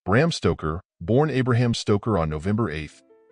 Bram Stoker, born Abraham Stoker on November 8,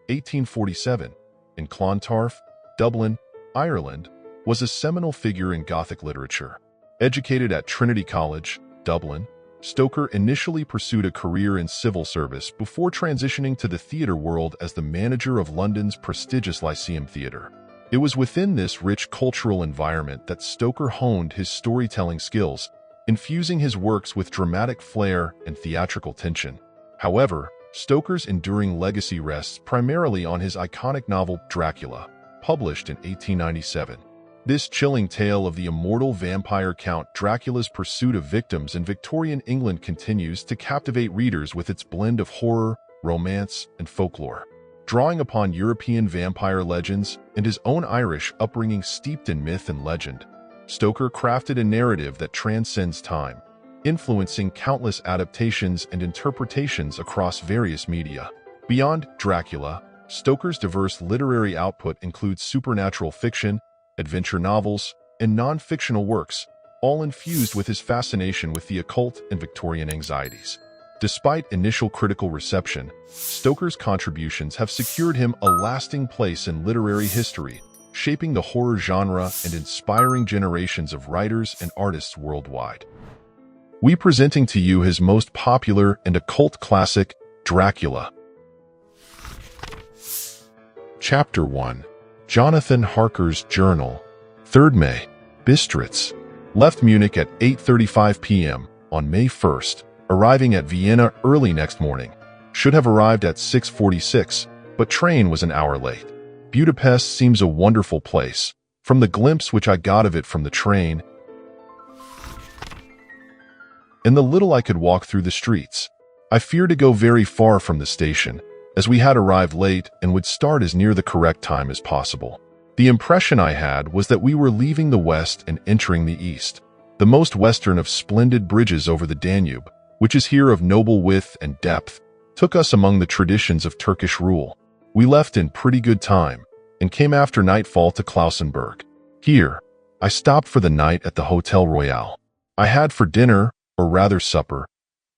1847, in Clontarf, Dublin, Ireland, was a seminal figure in Gothic literature. Educated at Trinity College, Dublin, Stoker initially pursued a career in civil service before transitioning to the theatre world as the manager of London's prestigious Lyceum Theatre. It was within this rich cultural environment that Stoker honed his storytelling skills, infusing his works with dramatic flair and theatrical tension. However, Stoker's enduring legacy rests primarily on his iconic novel Dracula, published in 1897. This chilling tale of the immortal vampire Count Dracula's pursuit of victims in Victorian England continues to captivate readers with its blend of horror, romance, and folklore. Drawing upon European vampire legends and his own Irish upbringing steeped in myth and legend, Stoker crafted a narrative that transcends time, influencing countless adaptations and interpretations across various media. Beyond Dracula, Stoker's diverse literary output includes supernatural fiction, adventure novels, and non-fictional works, all infused with his fascination with the occult and Victorian anxieties. Despite initial critical reception, Stoker's contributions have secured him a lasting place in literary history, shaping the horror genre and inspiring generations of writers and artists worldwide. We presenting to you his most popular and occult classic, Dracula. Chapter 1. Jonathan Harker's Journal. 3rd May. Bistritz. Left Munich at 8:35 p.m. on May 1st, arriving at Vienna early next morning. Should have arrived at 6:46, but train was an hour late. Budapest seems a wonderful place, from the glimpse which I got of it from the train, and the little I could walk through the streets. I fear to go very far from the station, as we had arrived late and would start as near the correct time as possible. The impression I had was that we were leaving the west and entering the east, the most western of splendid bridges over the Danube, which is here of noble width and depth, took us among the traditions of Turkish rule. We left in pretty good time, and came after nightfall to Klausenberg. Here, I stopped for the night at the Hotel Royal. I had for dinner, or rather supper,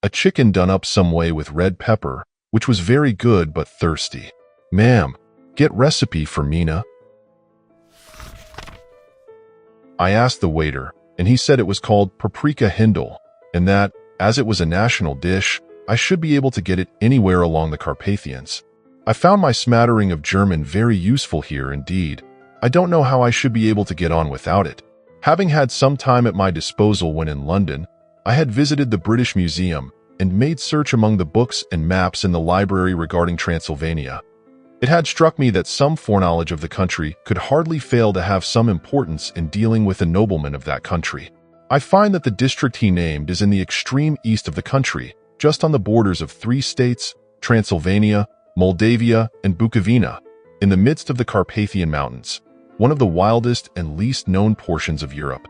a chicken done up some way with red pepper, which was very good but thirsty. "Ma'am, get recipe for Mina." I asked the waiter, and he said it was called paprika hindel, and that, as it was a national dish, I should be able to get it anywhere along the Carpathians. I found my smattering of German very useful here indeed. I don't know how I should be able to get on without it. Having had some time at my disposal when in London, I had visited the British Museum and made search among the books and maps in the library regarding Transylvania. It had struck me that some foreknowledge of the country could hardly fail to have some importance in dealing with a nobleman of that country. I find that the district he named is in the extreme east of the country, just on the borders of 3 states, Transylvania, Moldavia, and Bukovina, in the midst of the Carpathian Mountains, one of the wildest and least known portions of Europe.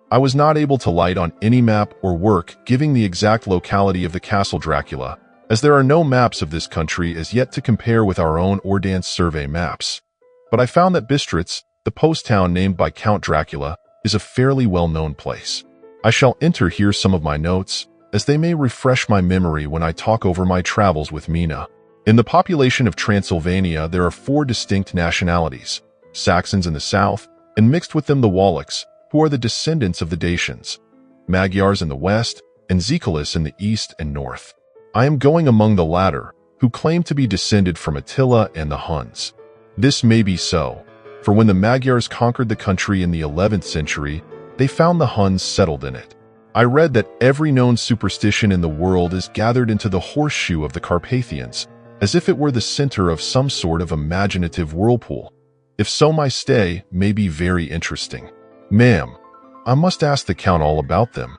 I was not able to light on any map or work giving the exact locality of the Castle Dracula, as there are no maps of this country as yet to compare with our own Ordnance Survey maps. But I found that Bistritz, the post town named by Count Dracula, is a fairly well-known place. I shall enter here some of my notes, as they may refresh my memory when I talk over my travels with Mina. In the population of Transylvania there are 4 distinct nationalities: Saxons in the south, and mixed with them the Wallachs, who are the descendants of the Dacians, Magyars in the west, and Zekilis in the east and north. I am going among the latter, who claim to be descended from Attila and the Huns. This may be so, for when the Magyars conquered the country in the 11th century, they found the Huns settled in it. I read that every known superstition in the world is gathered into the horseshoe of the Carpathians, as if it were the center of some sort of imaginative whirlpool. If so, my stay may be very interesting. "Ma'am, I must ask the Count all about them.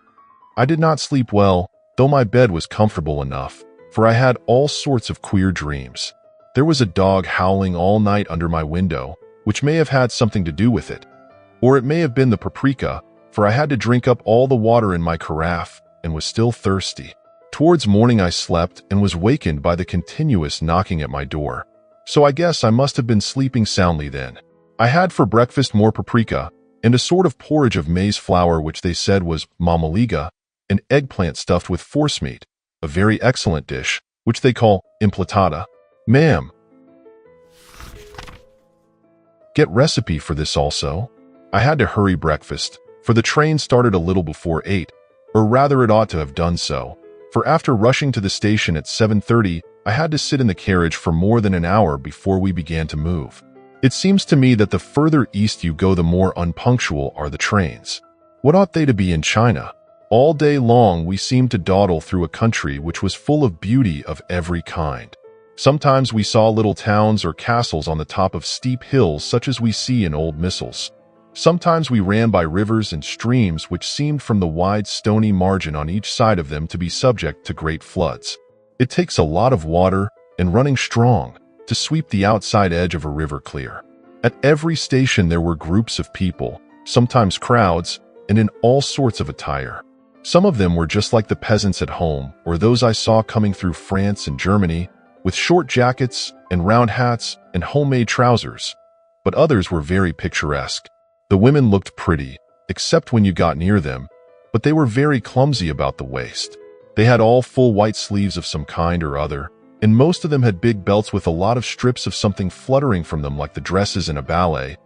I did not sleep well, though my bed was comfortable enough, for I had all sorts of queer dreams. There was a dog howling all night under my window, which may have had something to do with it. Or it may have been the paprika, for I had to drink up all the water in my carafe, and was still thirsty. Towards morning I slept and was wakened by the continuous knocking at my door, so I guess I must have been sleeping soundly then. I had for breakfast more paprika, and a sort of porridge of maize flour which they said was mamaliga, an eggplant stuffed with forcemeat, a very excellent dish, which they call implatata. Ma'am, get recipe for this also? I had to hurry breakfast, for the train started a little before 8, or rather it ought to have done so, for after rushing to the station at 7:30, I had to sit in the carriage for more than an hour before we began to move. It seems to me that the further east you go, the more unpunctual are the trains. What ought they to be in China? All day long we seemed to dawdle through a country which was full of beauty of every kind. Sometimes we saw little towns or castles on the top of steep hills such as we see in old missals. Sometimes we ran by rivers and streams which seemed from the wide stony margin on each side of them to be subject to great floods. It takes a lot of water, and running strong, to sweep the outside edge of a river clear. At every station there were groups of people, sometimes crowds, and in all sorts of attire. Some of them were just like the peasants at home, or those I saw coming through France and Germany, with short jackets and round hats and homemade trousers, but others were very picturesque. The women looked pretty, except when you got near them, but they were very clumsy about the waist. They had all full white sleeves of some kind or other, and most of them had big belts with a lot of strips of something fluttering from them like the dresses in a ballet.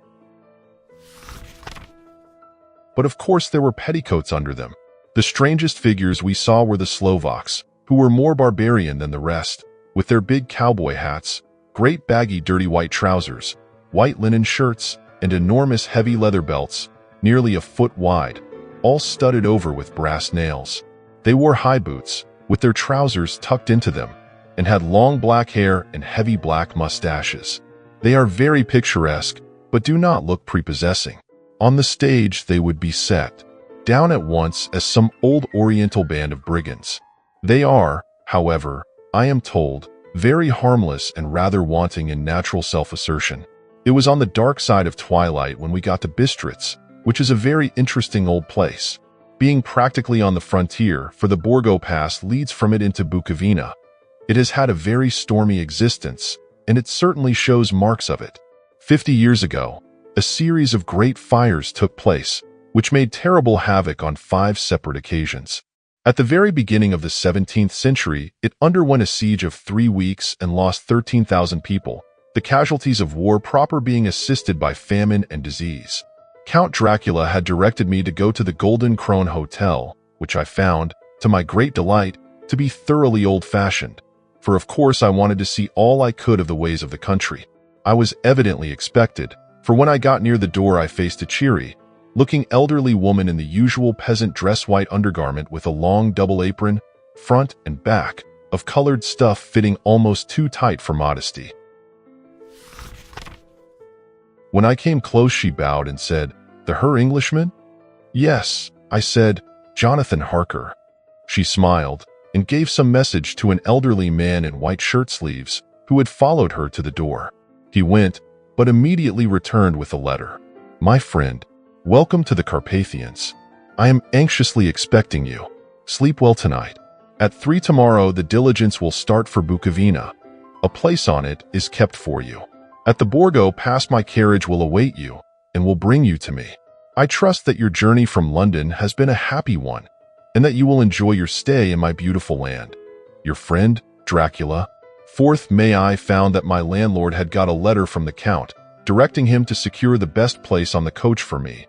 But of course there were petticoats under them. The strangest figures we saw were the Slovaks, who were more barbarian than the rest, with their big cowboy hats, great baggy dirty white trousers, white linen shirts, and enormous heavy leather belts, nearly a foot wide, all studded over with brass nails. They wore high boots, with their trousers tucked into them, and had long black hair and heavy black mustaches. They are very picturesque, but do not look prepossessing. On the stage they would be set down at once as some old oriental band of brigands. They are, however, I am told, very harmless and rather wanting in natural self-assertion. It was on the dark side of twilight when we got to Bistritz, which is a very interesting old place, being practically on the frontier, for the Borgo Pass leads from it into Bukovina. It has had a very stormy existence, and it certainly shows marks of it. 50 years ago, a series of great fires took place, which made terrible havoc on 5 separate occasions. At the very beginning of the 17th century, it underwent a siege of 3 weeks and lost 13,000 people, the casualties of war proper being assisted by famine and disease. Count Dracula had directed me to go to the Golden Krone Hotel, which I found, to my great delight, to be thoroughly old-fashioned, for of course I wanted to see all I could of the ways of the country. I was evidently expected, for when I got near the door I faced a cheery, looking elderly woman in the usual peasant dress, white undergarment with a long double apron, front and back, of colored stuff fitting almost too tight for modesty. When I came close she bowed and said, "The Herr Englishman?" "Yes," I said, "Jonathan Harker." She smiled and gave some message to an elderly man in white shirt sleeves who had followed her to the door. He went, but immediately returned with a letter. "My friend, welcome to the Carpathians. I am anxiously expecting you. Sleep well tonight. At 3 tomorrow the diligence will start for Bukovina. A place on it is kept for you. At the Borgo Pass my carriage will await you, and will bring you to me. I trust that your journey from London has been a happy one, and that you will enjoy your stay in my beautiful land. Your friend, Dracula." 4th May I found that my landlord had got a letter from the Count, directing him to secure the best place on the coach for me.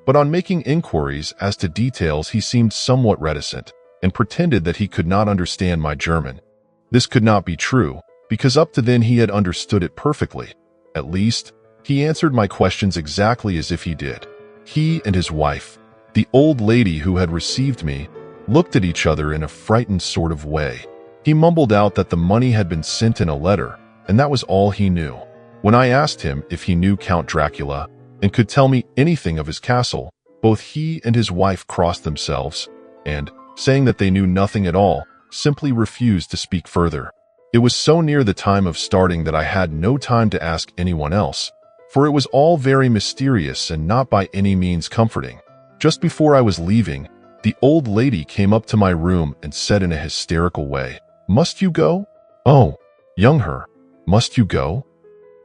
But on making inquiries as to details he seemed somewhat reticent, and pretended that he could not understand my German. This could not be true, because up to then he had understood it perfectly. At least, he answered my questions exactly as if he did. He and his wife, the old lady who had received me, looked at each other in a frightened sort of way. He mumbled out that the money had been sent in a letter, and that was all he knew. When I asked him if he knew Count Dracula and could tell me anything of his castle, both he and his wife crossed themselves, and, saying that they knew nothing at all, simply refused to speak further. It was so near the time of starting that I had no time to ask anyone else, for it was all very mysterious and not by any means comforting. Just before I was leaving, the old lady came up to my room and said in a hysterical way, "Must you go? Oh, young Herr, must you go?"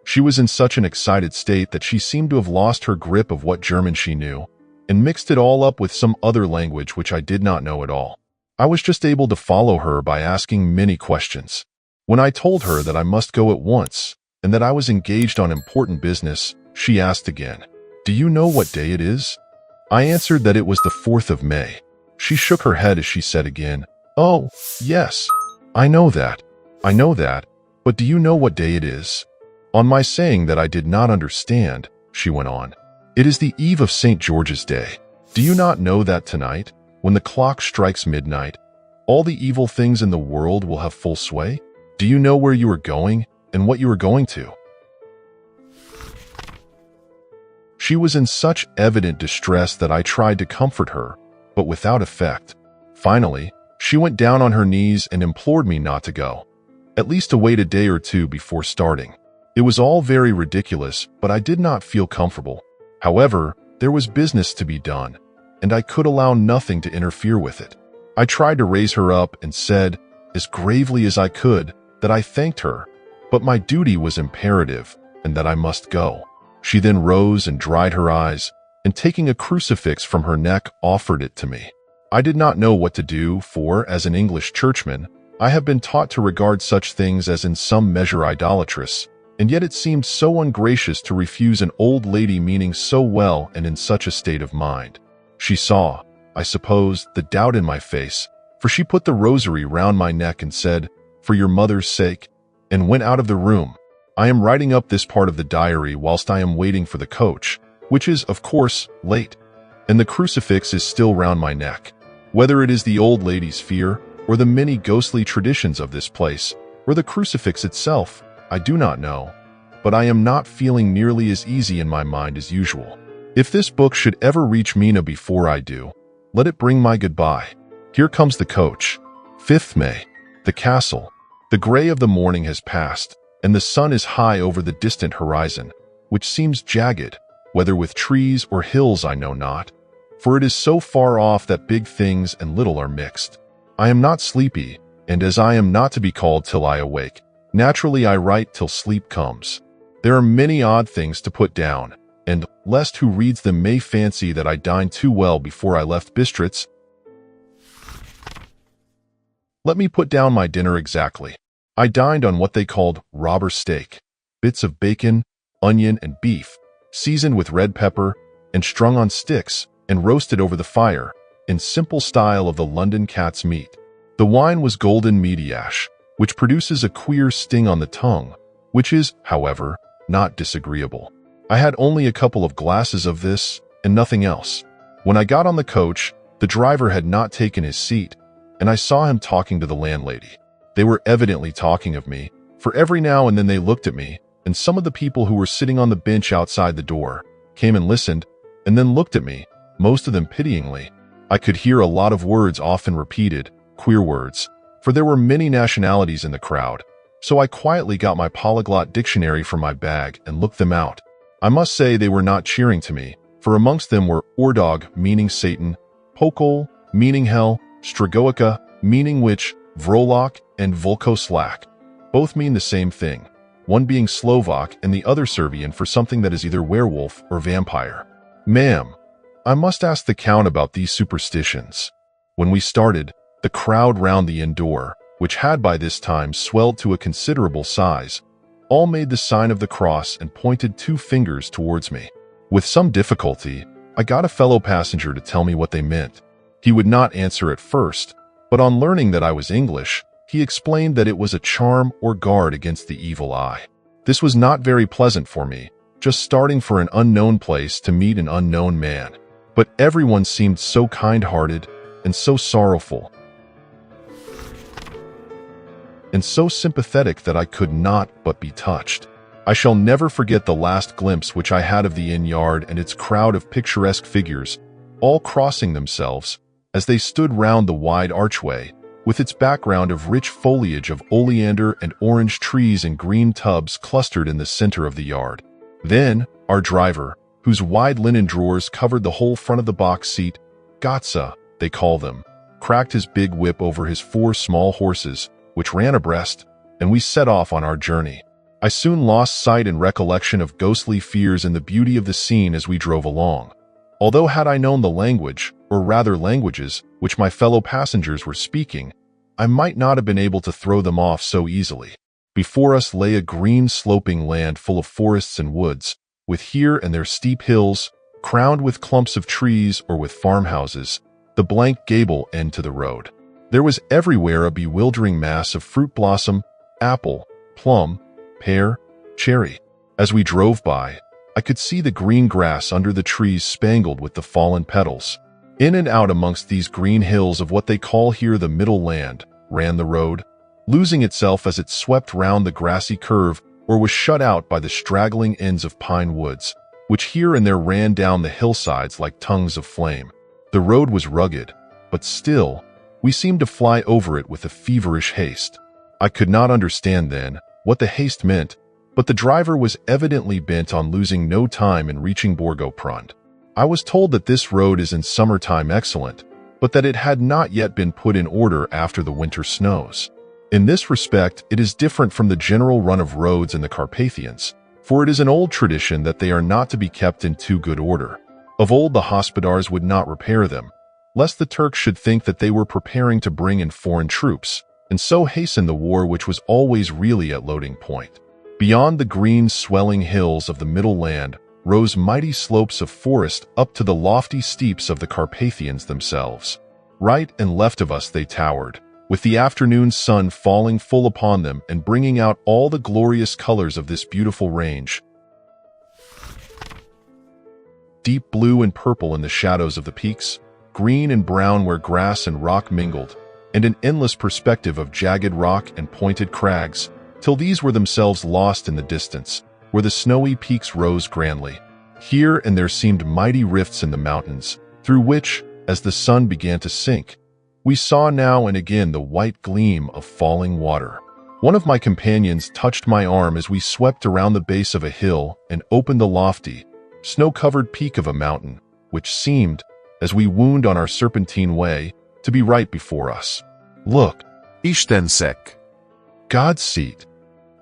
She was in such an excited state that she seemed to have lost her grip of what German she knew, and mixed it all up with some other language which I did not know at all. I was just able to follow her by asking many questions. When I told her that I must go at once and that I was engaged on important business, she asked again, "Do you know what day it is?" I answered that it was the 4th of May. She shook her head as she said again, "Oh, yes, I know that, but do you know what day it is?" On my saying that I did not understand, she went on, "It is the eve of St. George's Day. Do you not know that tonight, when the clock strikes midnight, all the evil things in the world will have full sway? Do you know where you are going and what you are going to?" She was in such evident distress that I tried to comfort her, but without effect. Finally, she went down on her knees and implored me not to go, at least to wait a day or two before starting. It was all very ridiculous, but I did not feel comfortable. However, there was business to be done, and I could allow nothing to interfere with it. I tried to raise her up and said, as gravely as I could, that I thanked her, but my duty was imperative and that I must go. She then rose and dried her eyes, and taking a crucifix from her neck, offered it to me. I did not know what to do, for, as an English churchman, I have been taught to regard such things as in some measure idolatrous, and yet it seemed so ungracious to refuse an old lady meaning so well and in such a state of mind. She saw, I suppose, the doubt in my face, for she put the rosary round my neck and said, "For your mother's sake," and went out of the room. I am writing up this part of the diary whilst I am waiting for the coach, which is, of course, late, and the crucifix is still round my neck. Whether it is the old lady's fear, or the many ghostly traditions of this place, or the crucifix itself, I do not know, but I am not feeling nearly as easy in my mind as usual. If this book should ever reach Mina before I do, let it bring my goodbye. Here comes the coach. 5th May. The castle. The gray of the morning has passed, and the sun is high over the distant horizon, which seems jagged, whether with trees or hills I know not, for it is so far off that big things and little are mixed. I am not sleepy, and as I am not to be called till I awake, naturally I write till sleep comes. There are many odd things to put down, and, lest who reads them may fancy that I dined too well before I left Bistritz, let me put down my dinner exactly. I dined on what they called robber steak, bits of bacon, onion, and beef, seasoned with red pepper, and strung on sticks, and roasted over the fire, in simple style of the London cat's meat. The wine was golden mediash, which produces a queer sting on the tongue, which is, however, not disagreeable. I had only a couple of glasses of this, and nothing else. When I got on the coach, the driver had not taken his seat, and I saw him talking to the landlady. They were evidently talking of me, for every now and then they looked at me, and some of the people who were sitting on the bench outside the door came and listened, and then looked at me, most of them pityingly. I could hear a lot of words often repeated, queer words, for there were many nationalities in the crowd, so I quietly got my polyglot dictionary from my bag and looked them out. I must say they were not cheering to me, for amongst them were Ordog, meaning Satan, Pokol, meaning hell, Stragoica, meaning witch, Vrolok, and Volkoslak. Both mean the same thing, one being Slovak and the other Serbian for something that is either werewolf or vampire. Ma'am, I must ask the Count about these superstitions. When we started, the crowd round the inn door, which had by this time swelled to a considerable size, all made the sign of the cross and pointed 2 fingers towards me. With some difficulty, I got a fellow passenger to tell me what they meant. He would not answer at first, but on learning that I was English, he explained that it was a charm or guard against the evil eye. This was not very pleasant for me, just starting for an unknown place to meet an unknown man. But everyone seemed so kind-hearted and so sorrowful and so sympathetic that I could not but be touched. I shall never forget the last glimpse which I had of the inn yard and its crowd of picturesque figures, all crossing themselves, as they stood round the wide archway, with its background of rich foliage of oleander and orange trees and green tubs clustered in the center of the yard. Then, our driver, whose wide linen drawers covered the whole front of the box seat, Gotza, they call them, cracked his big whip over his 4 small horses, which ran abreast, and we set off on our journey. I soon lost sight and recollection of ghostly fears in the beauty of the scene as we drove along. Although had I known the language, or rather languages, which my fellow passengers were speaking, I might not have been able to throw them off so easily. Before us lay a green sloping land full of forests and woods, with here and there steep hills, crowned with clumps of trees or with farmhouses, the blank gable end to the road. There was everywhere a bewildering mass of fruit blossom, apple, plum, pear, cherry. As we drove by, I could see the green grass under the trees spangled with the fallen petals. In and out amongst these green hills of what they call here the middle land, ran the road, losing itself as it swept round the grassy curve or was shut out by the straggling ends of pine woods, which here and there ran down the hillsides like tongues of flame. The road was rugged, but still, we seemed to fly over it with a feverish haste. I could not understand then what the haste meant, but the driver was evidently bent on losing no time in reaching Borgå. I was told that this road is in summertime excellent, but that it had not yet been put in order after the winter snows. In this respect, it is different from the general run of roads in the Carpathians, for it is an old tradition that they are not to be kept in too good order. Of old the hospodars would not repair them, lest the Turks should think that they were preparing to bring in foreign troops, and so hasten the war which was always really at loading point. Beyond the green swelling hills of the middle land rose mighty slopes of forest up to the lofty steeps of the Carpathians themselves. Right and left of us they towered, with the afternoon sun falling full upon them and bringing out all the glorious colors of this beautiful range. Deep blue and purple in the shadows of the peaks, green and brown where grass and rock mingled, and an endless perspective of jagged rock and pointed crags, till these were themselves lost in the distance, where the snowy peaks rose grandly. Here and there seemed mighty rifts in the mountains, through which, as the sun began to sink, we saw now and again the white gleam of falling water. One of my companions touched my arm as we swept around the base of a hill and opened the lofty, snow-covered peak of a mountain, which seemed, as we wound on our serpentine way, to be right before us. Look, Istensek, God's seat.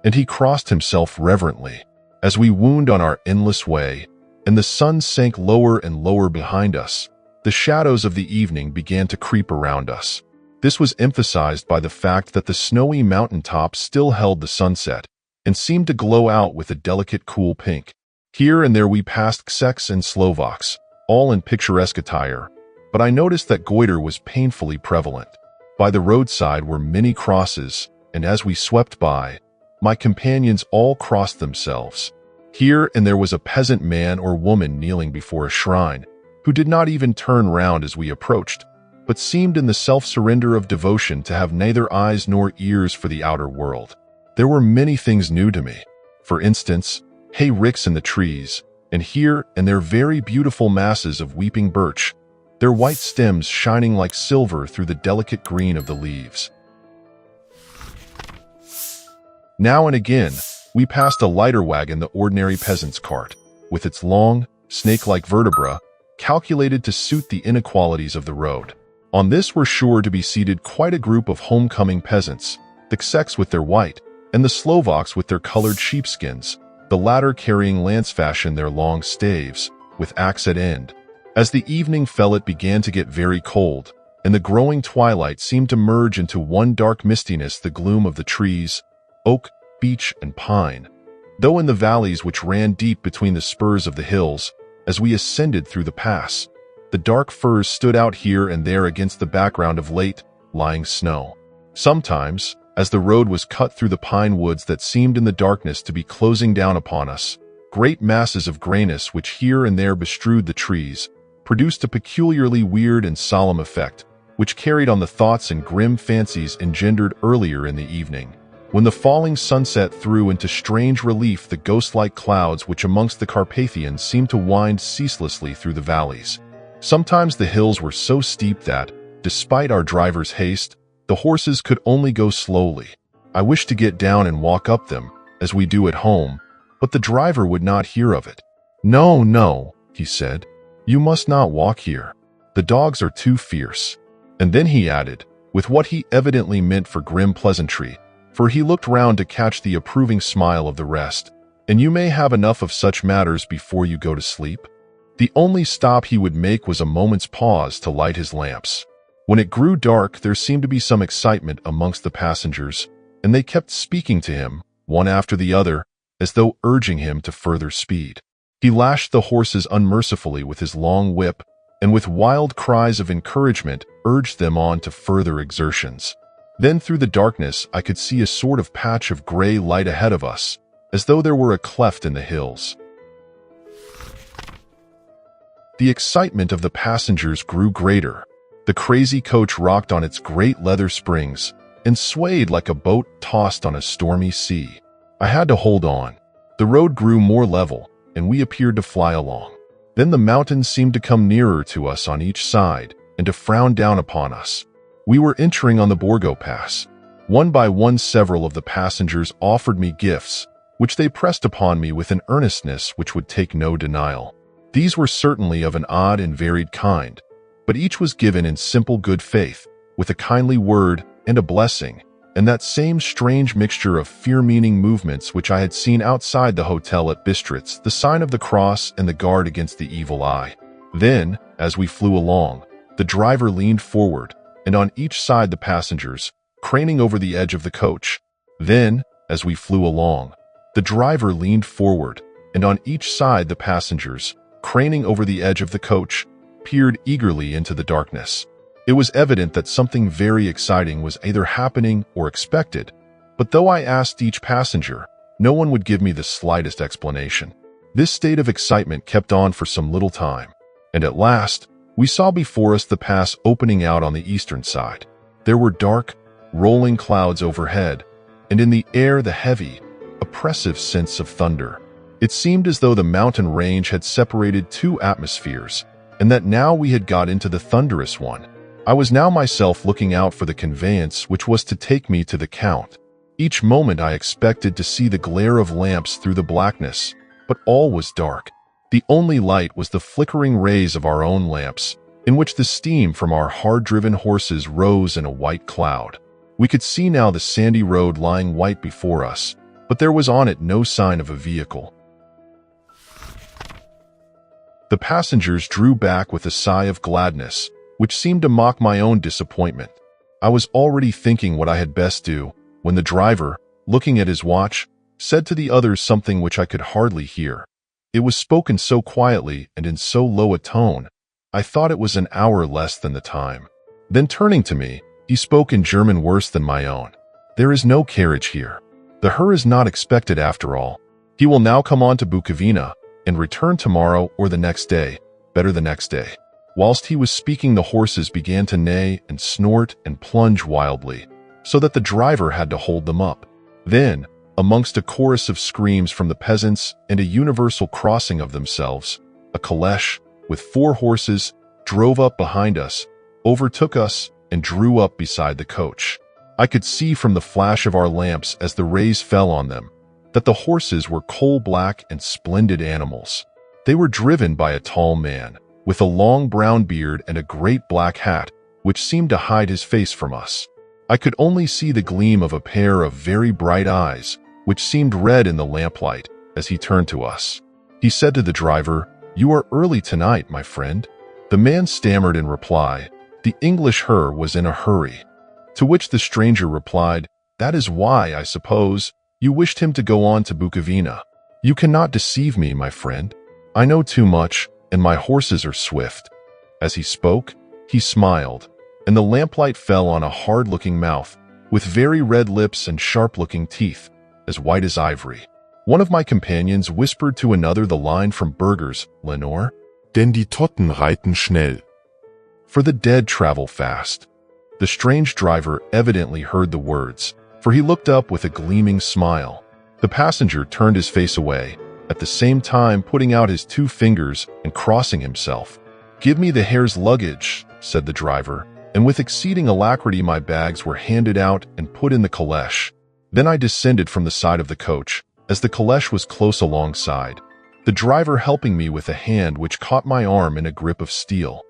And he crossed himself reverently, as we wound on our endless way, and the sun sank lower and lower behind us. The shadows of the evening began to creep around us. This was emphasized by the fact that the snowy mountain tops still held the sunset, and seemed to glow out with a delicate cool pink. Here and there we passed Czechs and Slovaks, all in picturesque attire, but I noticed that goiter was painfully prevalent. By the roadside were many crosses, and as we swept by, my companions all crossed themselves. Here and there was a peasant man or woman kneeling before a shrine, who did not even turn round as we approached, but seemed in the self-surrender of devotion to have neither eyes nor ears for the outer world. There were many things new to me. For instance, hay ricks in the trees, and here and there very beautiful masses of weeping birch, their white stems shining like silver through the delicate green of the leaves. Now and again, we passed a lighter wagon, the ordinary peasant's cart, with its long, snake-like vertebra, calculated to suit the inequalities of the road. On this were sure to be seated quite a group of homecoming peasants, the Czechs with their white, and the Slovaks with their colored sheepskins, the latter carrying lance-fashion their long staves, with axe at end. As the evening fell, it began to get very cold, and the growing twilight seemed to merge into one dark mistiness the gloom of the trees, oak, beech, and pine. Though in the valleys which ran deep between the spurs of the hills, as we ascended through the pass, the dark firs stood out here and there against the background of late, lying snow. Sometimes, as the road was cut through the pine woods that seemed in the darkness to be closing down upon us, great masses of grayness which here and there bestrewed the trees, produced a peculiarly weird and solemn effect, which carried on the thoughts and grim fancies engendered earlier in the evening, when the falling sunset threw into strange relief the ghost-like clouds which amongst the Carpathians seemed to wind ceaselessly through the valleys. Sometimes the hills were so steep that, despite our driver's haste, the horses could only go slowly. I wished to get down and walk up them, as we do at home, but the driver would not hear of it. "No, no," he said, "you must not walk here. The dogs are too fierce." And then he added, with what he evidently meant for grim pleasantry, for he looked round to catch the approving smile of the rest, "And you may have enough of such matters before you go to sleep." The only stop he would make was a moment's pause to light his lamps. When it grew dark, there seemed to be some excitement amongst the passengers, and they kept speaking to him, one after the other, as though urging him to further speed. He lashed the horses unmercifully with his long whip, and with wild cries of encouragement urged them on to further exertions. Then through the darkness I could see a sort of patch of gray light ahead of us, as though there were a cleft in the hills. The excitement of the passengers grew greater. The crazy coach rocked on its great leather springs and swayed like a boat tossed on a stormy sea. I had to hold on. The road grew more level, and we appeared to fly along. Then the mountains seemed to come nearer to us on each side and to frown down upon us. We were entering on the Borgo Pass. One by one, several of the passengers offered me gifts, which they pressed upon me with an earnestness which would take no denial. These were certainly of an odd and varied kind, but each was given in simple good faith, with a kindly word and a blessing, and that same strange mixture of fear-meaning movements which I had seen outside the hotel at Bistritz, the sign of the cross and the guard against the evil eye. Then, as we flew along, the driver leaned forward, and on each side the passengers, craning over the edge of the coach. Then, as we flew along, the driver leaned forward, and on each side the passengers, craning over the edge of the coach, peered eagerly into the darkness. It was evident that something very exciting was either happening or expected, but though I asked each passenger, no one would give me the slightest explanation. This state of excitement kept on for some little time, and at last, we saw before us the pass opening out on the eastern side. There were dark, rolling clouds overhead, and in the air the heavy, oppressive sense of thunder. It seemed as though the mountain range had separated two atmospheres, and that now we had got into the thunderous one. I was now myself looking out for the conveyance which was to take me to the Count. Each moment I expected to see the glare of lamps through the blackness, but all was dark. The only light was the flickering rays of our own lamps, in which the steam from our hard-driven horses rose in a white cloud. We could see now the sandy road lying white before us, but there was on it no sign of a vehicle. The passengers drew back with a sigh of gladness, which seemed to mock my own disappointment. I was already thinking what I had best do, when the driver, looking at his watch, said to the others something which I could hardly hear. It was spoken so quietly and in so low a tone, I thought it was an hour less than the time. Then turning to me, he spoke in German worse than my own. "There is no carriage here. The Herr is not expected after all. He will now come on to Bukovina and return tomorrow or the next day, better the next day." Whilst he was speaking, the horses began to neigh and snort and plunge wildly, so that the driver had to hold them up. Then, amongst a chorus of screams from the peasants and a universal crossing of themselves, a caleche, with 4 horses, drove up behind us, overtook us, and drew up beside the coach. I could see from the flash of our lamps as the rays fell on them, that the horses were coal-black and splendid animals. They were driven by a tall man, with a long brown beard and a great black hat, which seemed to hide his face from us. I could only see the gleam of a pair of very bright eyes, which seemed red in the lamplight, as he turned to us. He said to the driver, "You are early tonight, my friend." The man stammered in reply. The English Herr was in a hurry. To which the stranger replied, "That is why, I suppose, you wished him to go on to Bukovina. You cannot deceive me, my friend. I know too much, and my horses are swift." As he spoke, he smiled, and the lamplight fell on a hard-looking mouth, with very red lips and sharp-looking teeth, as white as ivory. One of my companions whispered to another the line from Burger's Lenore, "Denn die Toten reiten schnell." For the dead travel fast. The strange driver evidently heard the words, for he looked up with a gleaming smile. The passenger turned his face away, at the same time putting out his 2 fingers and crossing himself. "Give me the Herr's luggage," said the driver, and with exceeding alacrity my bags were handed out and put in the caleche. Then I descended from the side of the coach, as the caleche was close alongside, the driver helping me with a hand which caught my arm in a grip of steel.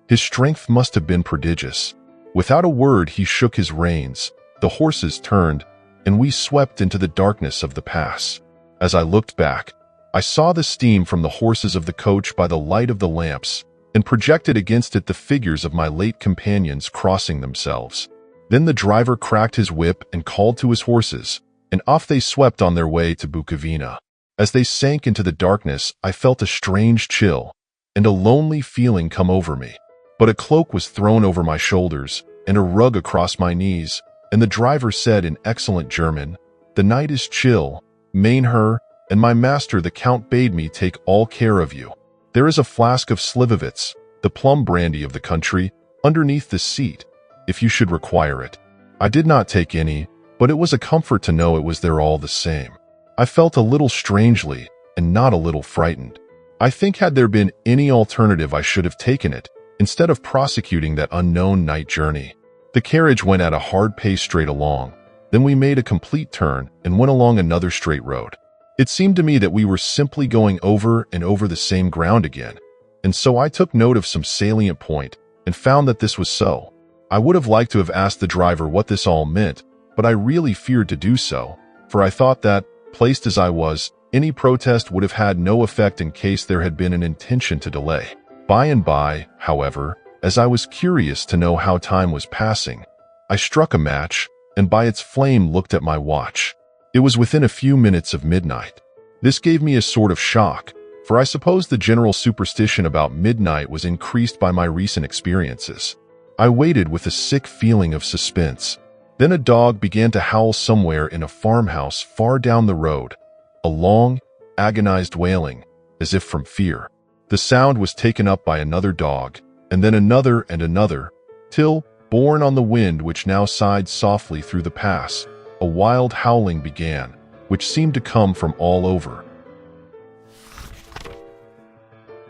His strength must have been prodigious. Without a word he shook his reins, the horses turned, and we swept into the darkness of the pass. As I looked back, I saw the steam from the horses of the coach by the light of the lamps, and projected against it the figures of my late companions crossing themselves. Then the driver cracked his whip and called to his horses, and off they swept on their way to Bukovina. As they sank into the darkness, I felt a strange chill and a lonely feeling come over me. But a cloak was thrown over my shoulders and a rug across my knees, and the driver said in excellent German, "The night is chill, mein Herr, and my master the Count bade me take all care of you. There is a flask of Slivovitz, the plum brandy of the country, underneath the seat, if you should require it." I did not take any, but it was a comfort to know it was there all the same. I felt a little strangely and not a little frightened. I think had there been any alternative I should have taken it, instead of prosecuting that unknown night journey. The carriage went at a hard pace straight along. Then we made a complete turn and went along another straight road. It seemed to me that we were simply going over and over the same ground again, and so I took note of some salient point and found that this was so. I would have liked to have asked the driver what this all meant, but I really feared to do so, for I thought that, placed as I was, any protest would have had no effect in case there had been an intention to delay. By and by, however, as I was curious to know how time was passing, I struck a match, and by its flame looked at my watch. It was within a few minutes of midnight. This gave me a sort of shock, for I suppose the general superstition about midnight was increased by my recent experiences. I waited with a sick feeling of suspense. Then a dog began to howl somewhere in a farmhouse far down the road, a long, agonized wailing, as if from fear. The sound was taken up by another dog, and then another and another, till, borne on the wind which now sighed softly through the pass, a wild howling began, which seemed to come from all over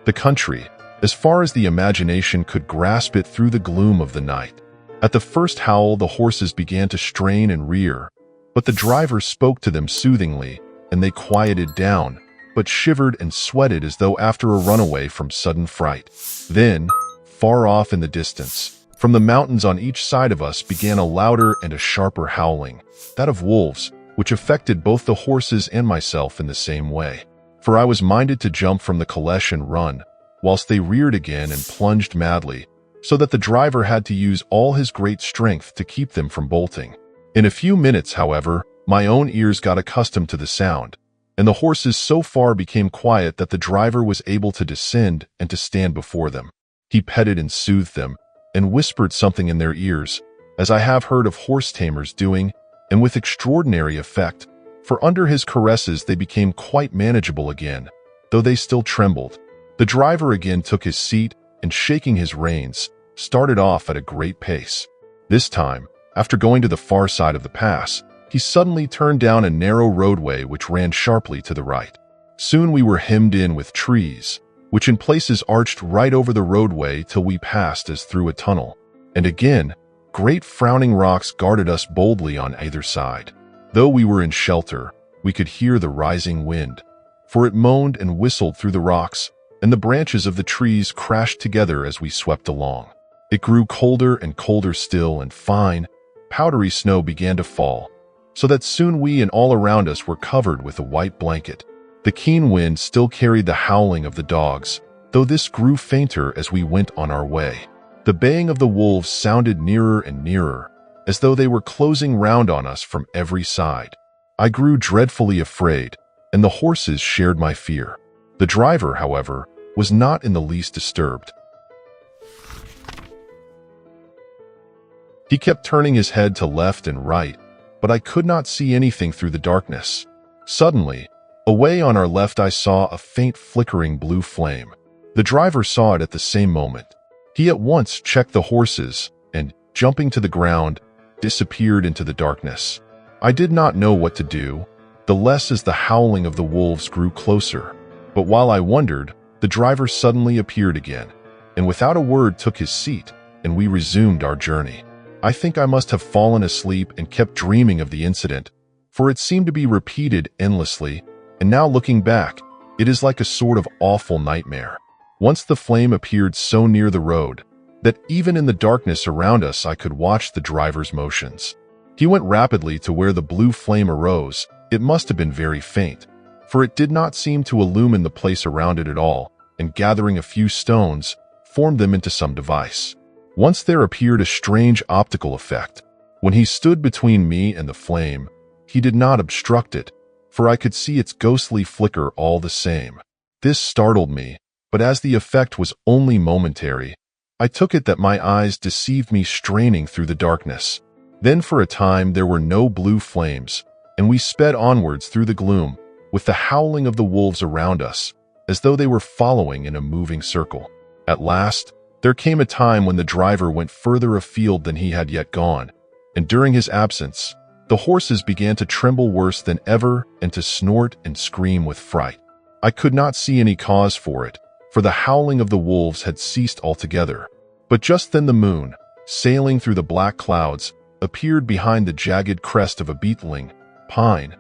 the country, as far as the imagination could grasp it through the gloom of the night. At the first howl, the horses began to strain and rear, but the driver spoke to them soothingly, and they quieted down, but shivered and sweated as though after a runaway from sudden fright. Then, far off in the distance, from the mountains on each side of us began a louder and a sharper howling, that of wolves, which affected both the horses and myself in the same way. For I was minded to jump from the caleche and run, whilst they reared again and plunged madly, so that the driver had to use all his great strength to keep them from bolting. In a few minutes, however, my own ears got accustomed to the sound, and the horses so far became quiet that the driver was able to descend and to stand before them. He petted and soothed them, and whispered something in their ears, as I have heard of horse tamers doing, and with extraordinary effect, for under his caresses they became quite manageable again, though they still trembled. The driver again took his seat, and shaking his reins, started off at a great pace. This time, after going to the far side of the pass, he suddenly turned down a narrow roadway which ran sharply to the right. Soon we were hemmed in with trees, which in places arched right over the roadway till we passed as through a tunnel. And again, great frowning rocks guarded us boldly on either side. Though we were in shelter, we could hear the rising wind, for it moaned and whistled through the rocks, and the branches of the trees crashed together as we swept along. It grew colder and colder still, and fine, powdery snow began to fall, so that soon we and all around us were covered with a white blanket. The keen wind still carried the howling of the dogs, though this grew fainter as we went on our way. The baying of the wolves sounded nearer and nearer, as though they were closing round on us from every side. I grew dreadfully afraid, and the horses shared my fear. The driver, however, was not in the least disturbed. He kept turning his head to left and right, but I could not see anything through the darkness. Suddenly, away on our left I saw a faint flickering blue flame. The driver saw it at the same moment. He at once checked the horses and, jumping to the ground, disappeared into the darkness. I did not know what to do, the less as the howling of the wolves grew closer. But while I wondered, the driver suddenly appeared again, and without a word took his seat, and we resumed our journey. I think I must have fallen asleep and kept dreaming of the incident, for it seemed to be repeated endlessly, and now looking back, it is like a sort of awful nightmare. Once the flame appeared so near the road, that even in the darkness around us I could watch the driver's motions. He went rapidly to where the blue flame arose. It must have been very faint, for it did not seem to illumine the place around it at all, and gathering a few stones, formed them into some device. Once there appeared a strange optical effect. When he stood between me and the flame, he did not obstruct it, for I could see its ghostly flicker all the same. This startled me, but as the effect was only momentary, I took it that my eyes deceived me straining through the darkness. Then for a time there were no blue flames, and we sped onwards through the gloom, with the howling of the wolves around us, as though they were following in a moving circle. At last, there came a time when the driver went further afield than he had yet gone, and during his absence, the horses began to tremble worse than ever and to snort and scream with fright. I could not see any cause for it, for the howling of the wolves had ceased altogether. But just then the moon, sailing through the black clouds, appeared behind the jagged crest of a beetling, pine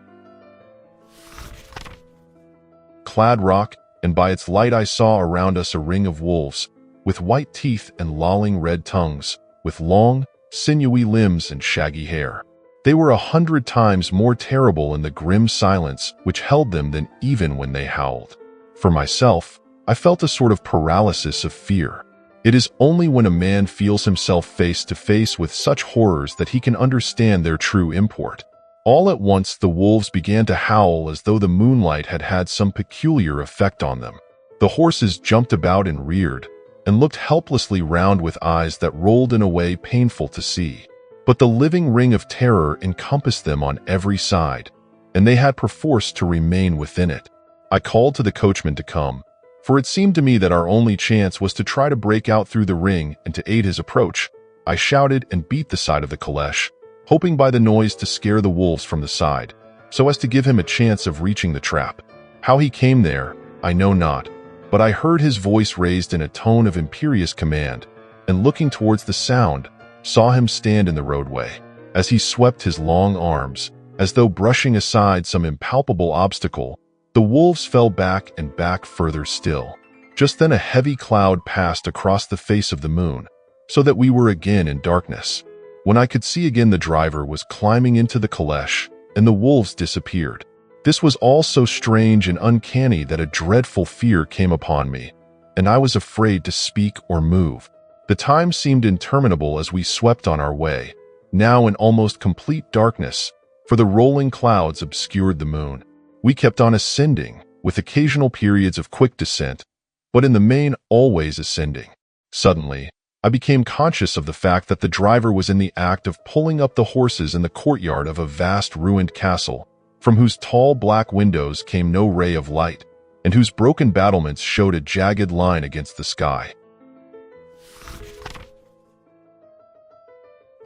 clad rock, and by its light I saw around us a ring of wolves, with white teeth and lolling red tongues, with long, sinewy limbs and shaggy hair. They were 100 times more terrible in the grim silence which held them than even when they howled. For myself, I felt a sort of paralysis of fear. It is only when a man feels himself face to face with such horrors that he can understand their true import. All at once the wolves began to howl as though the moonlight had had some peculiar effect on them. The horses jumped about and reared, and looked helplessly round with eyes that rolled in a way painful to see. But the living ring of terror encompassed them on every side, and they had perforce to remain within it. I called to the coachman to come, for it seemed to me that our only chance was to try to break out through the ring and to aid his approach. I shouted and beat the side of the caleche, hoping by the noise to scare the wolves from the side, so as to give him a chance of reaching the trap. How he came there, I know not, but I heard his voice raised in a tone of imperious command, and looking towards the sound, saw him stand in the roadway. As he swept his long arms, as though brushing aside some impalpable obstacle, the wolves fell back and back further still. Just then a heavy cloud passed across the face of the moon, so that we were again in darkness. When I could see again, the driver was climbing into the caleche, and the wolves disappeared. This was all so strange and uncanny that a dreadful fear came upon me, and I was afraid to speak or move. The time seemed interminable as we swept on our way, now in almost complete darkness, for the rolling clouds obscured the moon. We kept on ascending, with occasional periods of quick descent, but in the main always ascending. Suddenly, I became conscious of the fact that the driver was in the act of pulling up the horses in the courtyard of a vast ruined castle, from whose tall black windows came no ray of light, and whose broken battlements showed a jagged line against the sky.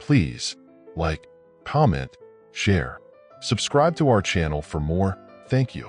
Please like, comment, share, subscribe to our channel for more. Thank you.